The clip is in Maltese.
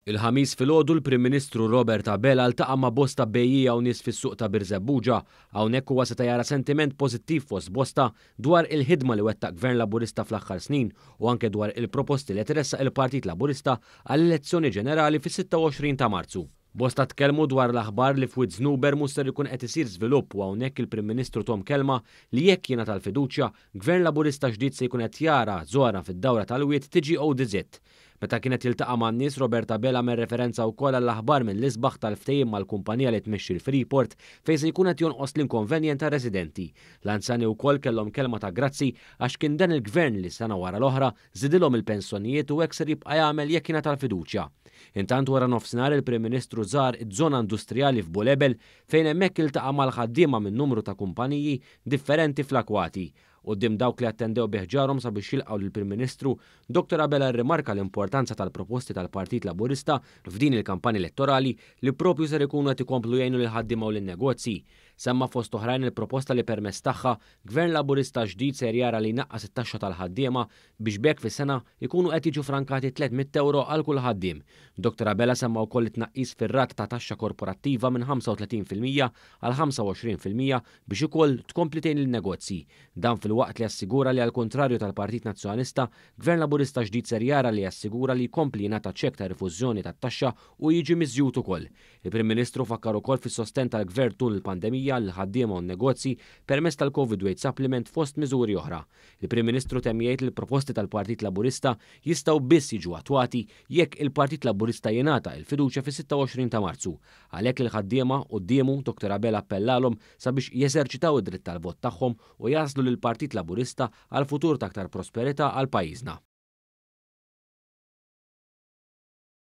Il-ħamis filgħodu l-Prim Ministru Robert Abela ltaqa' ma' bosta bejjija u nies fis-suq ta' Birzebbuġa. Hawnhekk huwa seta' jara sentiment pożittiv fost bosta dwar il-ħidma li wettaq Gvern Laburista fl-aħħar snin u anke dwar il-proposti li tressaq il-Partit Laburista għall-elezzjoni ġenerali fis-26 ta' Marzu. Bosta tkellmu dwar l-aħbar li f'Wied Żnuber mhux ser ikun qed isir żvilupp u hawnhekk il-Prim Ministru Tom kelma li jekk jingħata l-fiduċja, Gvern Laburista ġdid se jkun qed jara żora fid-dawra tal-wied tiġi ODZ. Meta kienet jiltaqa' man-nies Robert Abela mer referenza wkoll għall-aħbar mill-isbaħ tal-ftehim mal-kumpanija li tmexxi l-Freeport fejn se jkun qed jonqos l-inkonvenjent ta' residenti. L-anzjani wkoll kellhom kelma ta' grazzi għax kien dan il-gvern li sena wara l-oħra żidilhom il-pensjonijiet u hekk ser jibqa' jagħmel jekk jingħata l-fiduċja. Intant wara nofsinhar il-Prim Ministru żar iż-żona industrijali f'Bulebel fejn hemmhekk iltaqa' mal-ħaddiema minn numru ta' kumpaniji differenti fl-Akwati. Quddiem dawk li attendew biħġarhom sabiex jilqgħu lill-Prim Ministru, Dr. Abela rrimarka l-importanza tal-proposti tal-Partit Laburista f'din il-kampanja elettorali li propju ser ikunu qed ikomplu jgħinu lil ħaddiema u lin-negozji. Semma fost oħrajn il-proposta li permezz tagħha Gvern Laburista ġdid ser jara li naqqas it-taxxa tal-ħaddiema biex bekk fis-sena jkunu qed jiġu frankati 300 euro għal kull ħaddiem. Dr. Abela semma wkoll it-tnaqqis fir-rat ta' taxxa korporattiva minn 35% għal 25% biex ukoll tkompli tgħin lin-negozji. Dan fil-waqt li assigura li għall-kontrarju tal-Partit Nazzjonalista, Gvern Laburista ġdid ser jara li assigura li jkompli jingħata ċekk ta' rifużjoni tat-taxxa u jiġi miżjud ukoll. Il-Prim Ministru fakkar ukoll fis-sosten tal-Gvern tul il-pandemija l-ħaddiema u n-negozji permezz tal-Covid Weight Supplement fost miżuri oħra. Il-Prim Ministru temm jgħid li l-proposti tal-Partit Laburista jistgħu biss jiġu attwati jekk il-Partit Laburista jingħata l-fiduċja fis-26 ta' Marzu. Għalhekk il-ħaddiema qudiemu Dr. Abela appellalhom sabiex jeżerċitaw id-dritt tal-vot tagħhom u jaslu lill-Partit Laburista għal futur ta' aktar prosperità għal pajjiżna.